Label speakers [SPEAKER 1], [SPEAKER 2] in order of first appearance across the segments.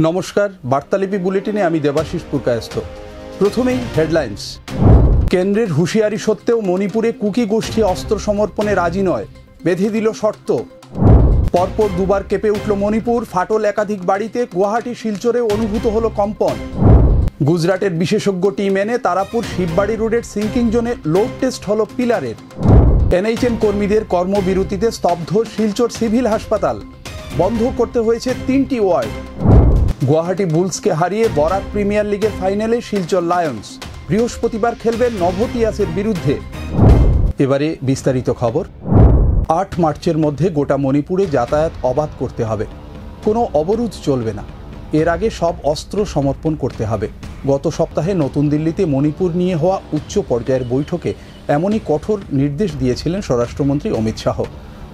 [SPEAKER 1] নমস্কার, বার্তালিপি বুলেটিনে আমি দেবাশিস পুরকায়স্থ। প্রথমেই হেডলাইন্স। কেন্দ্রের হুঁশিয়ারি সত্ত্বেও মণিপুরে কুকি গোষ্ঠী অস্ত্র সমর্পণে রাজি নয়, বেঁধে দিল শর্ত। পরপর দুবার কেঁপে উঠল মণিপুর, ফাটল একাধিক বাড়িতে। গুয়াহাটি শিলচরে অনুভূত হলো কম্পন। গুজরাটের বিশেষজ্ঞ টিম এনে তারাপুর শিববাড়ি রোডের সিঙ্কিং জোনে লোড টেস্ট হলো পিলারের। এনএইচএম কর্মীদের কর্মবিরতিতে স্তব্ধ শিলচর সিভিল হাসপাতাল, বন্ধ করতে হয়েছে 3টি ওয়ার্ড। গুয়াহাটি বুলসকে হারিয়ে বরাক প্রিমিয়ার লিগের ফাইনালে শিলচর লায়ন্স বৃহস্পতিবার খেলবেন নভোটিয়াসের বিরুদ্ধে। এবারে বিস্তারিত খবর। 8 মার্চের মধ্যে গোটা মণিপুরে যাতায়াত অবাধ করতে হবে, কোনো অবরোধ চলবে না। এর আগে সব অস্ত্র সমর্পণ করতে হবে। গত সপ্তাহে নতুন দিল্লিতে মণিপুর নিয়ে হওয়া উচ্চ পর্যায়ের বৈঠকে এমনই কঠোর নির্দেশ দিয়েছিলেন স্বরাষ্ট্রমন্ত্রী অমিত শাহ।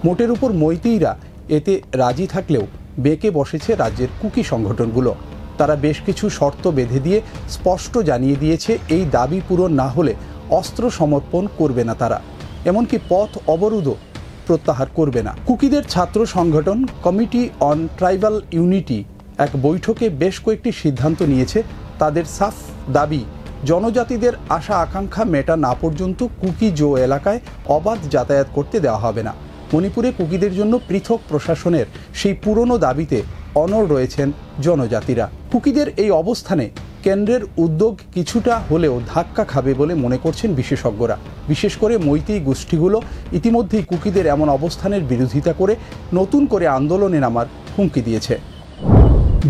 [SPEAKER 1] মোটের উপর মৈতীরা এতে রাজি থাকলেও বেঁকে বসেছে রাজ্যের কুকি সংগঠনগুলো। তারা বেশ কিছু শর্ত বেঁধে দিয়ে স্পষ্ট জানিয়ে দিয়েছে এই দাবি পূরণ না হলে অস্ত্র সমর্পণ করবে না তারা, এমনকি পথ অবরোধও প্রত্যাহার করবে না। কুকিদের ছাত্র সংগঠন কমিটি অন ট্রাইবাল ইউনিটি এক বৈঠকে বেশ কয়েকটি সিদ্ধান্ত নিয়েছে। তাদের সাফ দাবি, জনজাতিদের আশা আকাঙ্ক্ষা মেটা না পর্যন্ত কুকি জো এলাকায় অবাধ যাতায়াত করতে দেওয়া হবে না। মণিপুরে কুকিদের জন্য পৃথক প্রশাসনের সেই পুরনো দাবিতে অনড় রয়েছেন জনজাতিরা। কুকিদের এই অবস্থানে কেন্দ্রের উদ্যোগ কিছুটা হলেও ধাক্কা খাবে বলে মনে করছেন বিশেষজ্ঞরা। বিশেষ করে মৈতী গোষ্ঠীগুলো ইতিমধ্যেই কুকিদের এমন অবস্থানের বিরোধিতা করে নতুন করে আন্দোলনে নামার হুমকি দিয়েছে।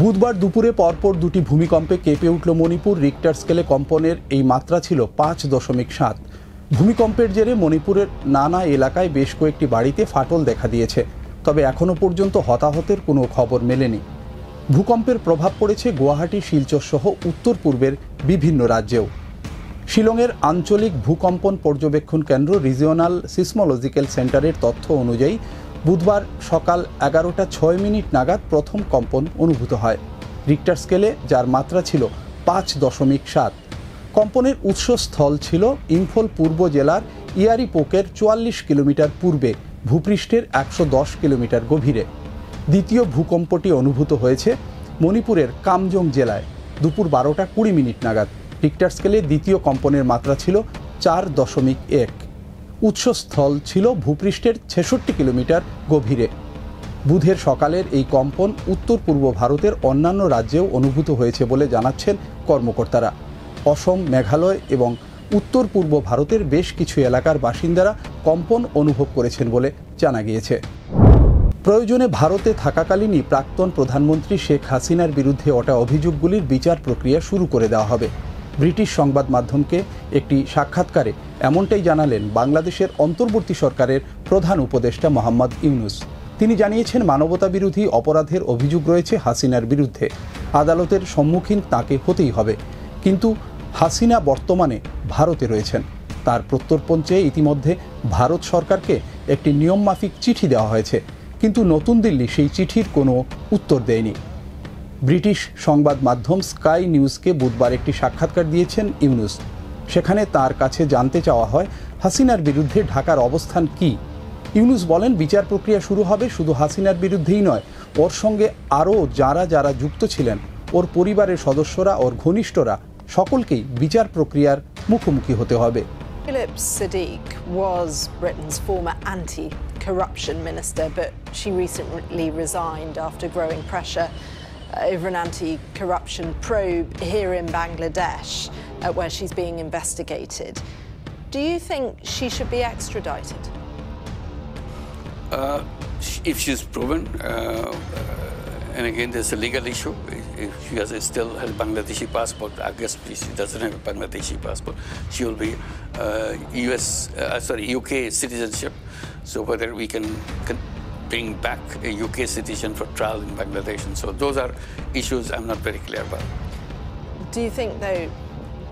[SPEAKER 1] বুধবার দুপুরে পরপর দুটি ভূমিকম্পে কেঁপে উঠল মণিপুর। রিক্টার স্কেলে কম্পনের এই মাত্রা ছিল 5.7। ভূমিকম্পের জেরে মণিপুরের নানা এলাকায় বেশ কয়েকটি বাড়িতে ফাটল দেখা দিয়েছে, তবে এখনও পর্যন্ত হতাহতের কোনো খবর মেলেনি। ভূকম্পের প্রভাব পড়েছে গুয়াহাটি, শিলচর সহ উত্তর পূর্বের বিভিন্ন রাজ্যেও। শিলংয়ের আঞ্চলিক ভূকম্পন পর্যবেক্ষণ কেন্দ্র রিজিওনাল সিসমোলজিক্যাল সেন্টারের তথ্য অনুযায়ী বুধবার সকাল 11:06 নাগাদ প্রথম কম্পন অনুভূত হয় রিক্টার স্কেলে, যার মাত্রা ছিল 5.7। কম্পনের উৎসস্থল ছিল ইম্ফল পূর্ব জেলার ইয়ারিপোকের 44 কিলোমিটার পূর্বে, ভূপৃষ্ঠের 110 কিলোমিটার গভীরে। দ্বিতীয় ভূকম্পটি অনুভূত হয়েছে মণিপুরের কামজং জেলায় দুপুর 12:20 নাগাদ। রিক্টার স্কেলে দ্বিতীয় কম্পনের মাত্রা ছিল 4.1। উৎসস্থল ছিল ভূপৃষ্ঠের 66 কিলোমিটার গভীরে। বুধের সকালের এই কম্পন উত্তর পূর্ব ভারতের অন্যান্য রাজ্যেও অনুভূত হয়েছে বলে জানাচ্ছেন কর্মকর্তারা। অসম, মেঘালয় এবং উত্তর পূর্ব ভারতের বেশ কিছু এলাকার বাসিন্দারা কম্পন অনুভব করেছেন বলে জানা গিয়েছে। প্রয়োজনে ভারতে থাকাকালীনই প্রাক্তন প্রধানমন্ত্রী শেখ হাসিনার বিরুদ্ধে ওঠা অভিযোগগুলির বিচার প্রক্রিয়া শুরু করে দেওয়া হবে। ব্রিটিশ সংবাদ মাধ্যমকে একটি সাক্ষাৎকারে এমনটাই জানালেন বাংলাদেশের অন্তর্বর্তী সরকারের প্রধান উপদেষ্টা মোহাম্মদ ইউনুস। তিনি জানিয়েছেন, মানবতাবিরোধী অপরাধের অভিযোগ রয়েছে হাসিনার বিরুদ্ধে, আদালতের সম্মুখীন তাকে হতেই হবে। কিন্তু হাসিনা বর্তমানে ভারতে রয়েছেন। তার প্রত্যর্পণ চেয়ে ইতিমধ্যে ভারত সরকারকে একটি নিয়মমাফিক চিঠি দেওয়া হয়েছে, কিন্তু নতুন দিল্লি সেই চিঠির কোনো উত্তর দেয়নি। ব্রিটিশ সংবাদ মাধ্যম স্কাই নিউজকে বুধবার একটি সাক্ষাৎকার দিয়েছেন ইউনুস। সেখানে তার কাছে জানতে চাওয়া হয়, হাসিনার বিরুদ্ধে ঢাকার অবস্থান কি। ইউনুস বলেন, বিচার প্রক্রিয়া শুরু হবে শুধু হাসিনার বিরুদ্ধেই নয়, ওর সঙ্গে আরও যারা যুক্ত ছিলেন, ওর পরিবারের সদস্যরা, ওর ঘনিষ্ঠরা, সকলকেই বিচার প্রক্রিয়ার মুখোমুখি হতে হবে।
[SPEAKER 2] Philip Sadiq was Britain's former anti-corruption minister, but she recently resigned after growing pressure over an anti-corruption probe here in Bangladesh, where she's being investigated. Do you think she should be extradited?
[SPEAKER 3] If she's proven, and again there's a legal issue, if she still has Bangladeshi passport, I guess she doesn't have a Bangladeshi passport, she will be UK citizenship. So whether we can bring back a UK citizen for trial in Bangladesh, and so those are issues I'm not very clear about.
[SPEAKER 2] Do you think, though,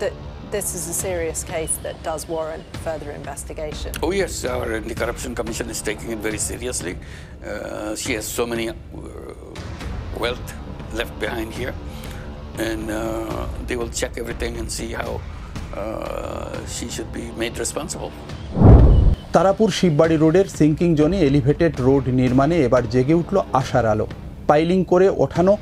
[SPEAKER 2] that this is a serious case that does warrant further investigation?
[SPEAKER 3] Oh yes, our Anti-Corruption Commission is taking it very seriously. She has so many wealth left behind here, and they will check everything and see how she should be made responsible.
[SPEAKER 1] Tarapur Shibbari রোডের sinking জোনে elevated road নির্মাণে এবার জেগে উঠল আশার আলো। Piling করে ওঠানো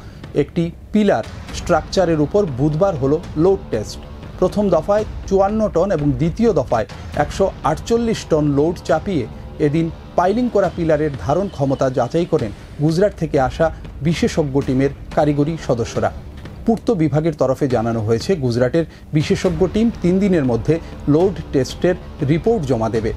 [SPEAKER 1] একটি পিলার স্ট্রাকচারের উপর বুধবার হলো লোড টেস্ট। প্রথম দফায় 54 টন এবং দ্বিতীয় দফায় 148 টন লোড চাপিয়ে এদিন পাইলিং করা পিলারের ধারণ ক্ষমতা যাচাই করেন গুজরাট থেকে আসা বিশেষজ্ঞ টিমের কারিগরি সদস্যরা। পূর্ত বিভাগের তরফে জানানো হয়েছে, গুজরাটের বিশেষজ্ঞ টিম 3 দিনের মধ্যে লোড টেস্টের রিপোর্ট জমা দেবে।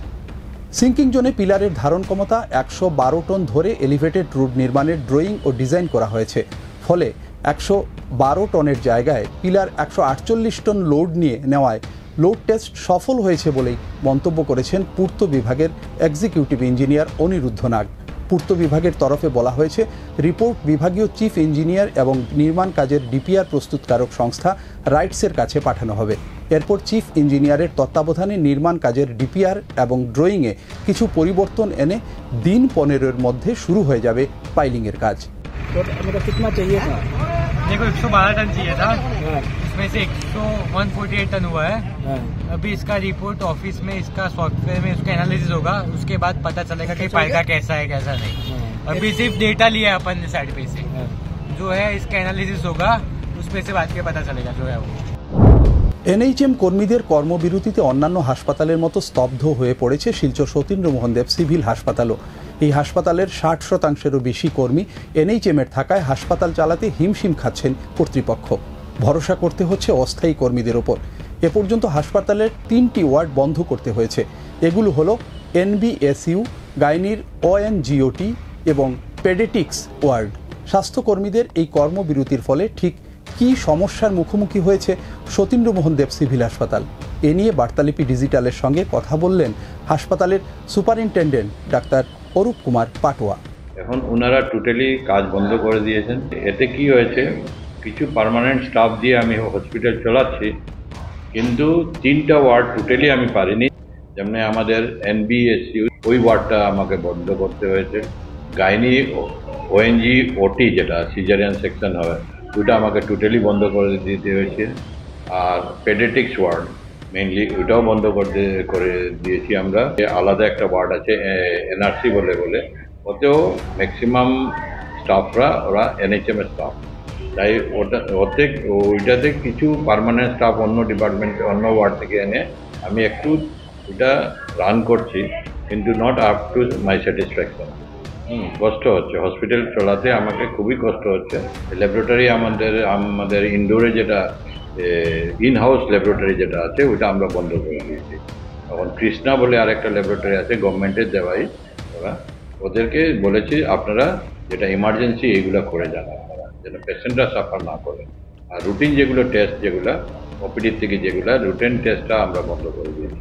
[SPEAKER 1] সিঙ্কিং জোনে পিলারের ধারণ ক্ষমতা 112 টন ধরে এলিভেটেড রুট নির্মাণের ড্রয়িং ও ডিজাইন করা হয়েছে। ফলে 112 টনের জায়গায় পিলার 148 টন লোড নিয়ে নেওয়ায় লোড টেস্ট সফল হয়েছে বলেই মন্তব্য করেছেন পূর্ত বিভাগের এক্সিকিউটিভ ইঞ্জিনিয়ার অনিরুদ্ধ নাগ। পূর্ত বিভাগের তরফে বলা হয়েছে, রিপোর্ট বিভাগীয় চিফ ইঞ্জিনিয়ার এবং নির্মাণ কাজের ডিপিআর প্রস্তুতকারক সংস্থা রাইটসের কাছে পাঠানো হবে। এরপর চিফ ইঞ্জিনিয়ারের তত্ত্বাবধানে নির্মাণ কাজের ডিপিআর এবং ড্রয়িংয়ে কিছু পরিবর্তন এনে দিন 15-এর মধ্যে শুরু হয়ে যাবে পাইলিংয়ের কাজ।
[SPEAKER 4] देखो 112 टन चाहिए था, इसमें से 148 टन हुआ है। अभी इसका रिपोर्ट ऑफिस में, इसका सॉफ्टवेयर में उसका एनालिसिस होगा, उसके बाद पता चलेगा कि पाइका कैसा है कैसा नहीं। अभी सिर्फ डेटा लिया है अपन ने साइड पे से, जो है इसका एनालिसिस होगा, उसमें से बाद के पता चलेगा जो है वो।
[SPEAKER 1] এনএইচএম কর্মীদের কর্মবিরতিতে অন্যান্য হাসপাতালের মতো স্তব্ধ হয়ে পড়েছে শিলচর সতীন্দ্রমোহন দেব সিভিল হাসপাতালও। এই হাসপাতালের 60%-এরও বেশি কর্মী এনএইচএমের থাকায় হাসপাতাল চালাতে হিমশিম খাচ্ছেন কর্তৃপক্ষ। ভরসা করতে হচ্ছে অস্থায়ী কর্মীদের ওপর। এ পর্যন্ত হাসপাতালের 3টি ওয়ার্ড বন্ধ করতে হয়েছে। এগুলো হলো এনবিএসইউ, গাইনির ওএনজিওটি এবং পেডেটিক্স ওয়ার্ড। স্বাস্থ্যকর্মীদের এই কর্মবিরতির ফলে ঠিক কী সমস্যার মুখোমুখি হয়েছে সতীন্দ্রমোহন দেব সিভিল হাসপাতাল, এ নিয়ে বার্তালিপি ডিজিটালের সঙ্গে কথা বললেন হাসপাতালের সুপারিনটেন্ডেন্ট ডাক্তার অরূপ কুমার পাটোয়া।
[SPEAKER 5] এখন ওনারা টোটালি কাজ বন্ধ করে দিয়েছেন। এতে কি হয়েছে, কিছু পার্মানেন্ট স্টাফ দিয়ে আমি হসপিটাল চালাচ্ছি, কিন্তু 3টা ওয়ার্ড টোটালি আমি পারিনি। যেমন আমাদের এনবিএসইউ ওই ওয়ার্ডটা আমাকে বন্ধ করতে হয়েছে। গাইনি ওএনজি ওটি যেটা সিজারিয়ান সেকশন হয়, ওটা আমাকে টোটালি বন্ধ করে দিতে হয়েছে। আর পেডিয়াট্রিক্স ওয়ার্ড মেইনলি ওটাও বন্ধ করে দিয়েছি আমরা। আলাদা একটা ওয়ার্ড আছে এনআরসি বলে, ওতেও ম্যাক্সিমাম স্টাফরা ওরা এনএইচএম স্টাফ, তাই ওইটাতে কিছু পার্মানেন্ট স্টাফ অন্য ডিপার্টমেন্টে অন্য ওয়ার্ড থেকে এনে আমি একটু ওটা রান করছি, কিন্তু not up to my satisfaction. কষ্ট হচ্ছে, হসপিটাল চলাতে আমাকে খুবই কষ্ট হচ্ছে। ল্যাবরেটরি আমাদের ইনডোরে যেটা ইন হাউস ল্যাবরেটরি যেটা আছে ওটা আমরা বন্ধ করে দিয়েছি। এখন কৃষ্ণা বলে আরেকটা ল্যাবরেটরি আছে গভর্নমেন্টের দেওয়াই, ওদেরকে বলেছি আপনারা যেটা ইমার্জেন্সি এইগুলো করে যান, আপনারা যেন পেশেন্টরা সাফার না করে। আর রুটিন যেগুলো টেস্ট, যেগুলো ওপিডির থেকে যেগুলো রুটিন টেস্টটা আমরা বন্ধ করে দিয়েছি।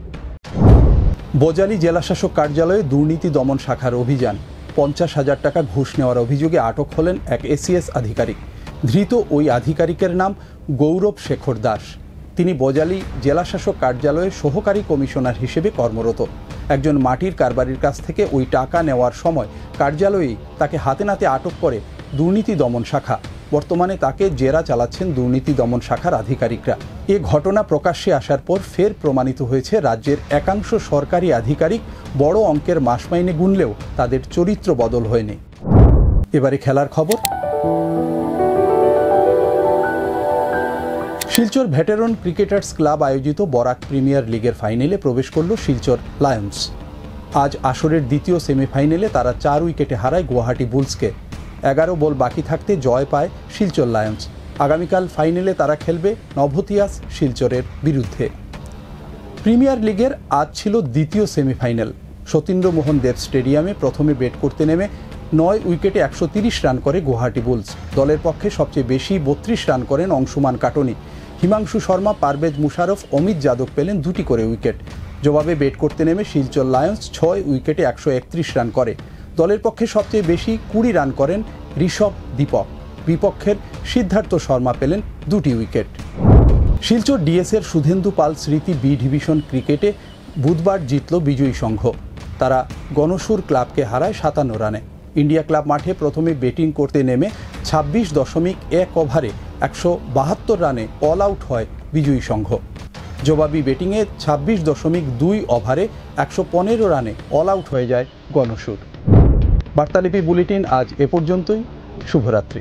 [SPEAKER 1] বোজালি জেলাশাসক কার্যালয়ে দুর্নীতি দমন শাখার অভিযান। 50,000 টাকা ঘুষ নেওয়ার অভিযোগে আটক হলেন এক এসিএস আধিকারিক। ধৃত ওই আধিকারিকের নাম গৌরব শেখর দাস। তিনি বোজালি জেলাশাসক কার্যালয়ে সহকারী কমিশনার হিসেবে কর্মরত। একজন মাটির কারবারির কাছ থেকে ওই টাকা নেওয়ার সময় কার্যালয়েই তাকে হাতে নাতে আটক করে দুর্নীতি দমন শাখা। বর্তমানে তাকে জেরা চালাচ্ছেন দুর্নীতি দমন শাখার আধিকারিকরা। এ ঘটনা প্রকাশ্যে আসার পর ফের প্রমাণিত হয়েছে, রাজ্যের একাংশ সরকারি আধিকারিক বড় অঙ্কের মাস মাইনে গুনলেও তাদের চরিত্র বদল হয়নি। এবারে খেলার খবর। শিলচর ভেটেরান ক্রিকেটার্স ক্লাব আয়োজিত বরাক প্রিমিয়ার লিগের ফাইনালে প্রবেশ করল শিলচর লায়ন্স। আজ আসরের দ্বিতীয় সেমিফাইনালে তারা 4 উইকেটে হারায় গুয়াহাটি বুলসকে। 11 বল বাকি থাকতে জয় পায় শিলচর লায়ন্স। আগামীকাল ফাইনালে তারা খেলবে নভোতিয়াস শিলচরের বিরুদ্ধে। প্রিমিয়ার লিগের আজ ছিল দ্বিতীয় সেমিফাইনাল। সতীন্দ্রমোহন দেব স্টেডিয়ামে প্রথমে ব্যাট করতে নেমে 9 উইকেটে 130 রান করে গুয়াহাটি বুলস। দলের পক্ষে সবচেয়ে বেশি 32 রান করেন অংশুমান কাটনি। হিমাংশু শর্মা, পারভেজ মুশারফ, অমিত যাদব পেলেন 2টি করে উইকেট। জবাবে ব্যাট করতে নেমে শিলচর লায়ন্স 6 উইকেটে 131 রান করে। দলের পক্ষে সবচেয়ে বেশি 20 রান করেন ঋষভ দীপক। বিপক্ষের সিদ্ধার্থ শর্মা পেলেন 2টি উইকেট। শিলচর ডিএসের সুধেন্দু পাল স্মৃতি বি ডিভিশন ক্রিকেটে বুধবার জিতল বিজয়ী সংঘ। তারা গণসুর ক্লাবকে হারায় 57 রানে। ইন্ডিয়া ক্লাব মাঠে প্রথমে ব্যাটিং করতে নেমে 26.1 ওভারে 172 রানে অল আউট হয় বিজয়ী সংঘ। জবাবি ব্যাটিংয়ে 26.2 ওভারে 115 রানে অল আউট হয়ে যায় গণসুর। বার্তালিপি বুলেটিন আজ এ পর্যন্তই। শুভরাত্রি।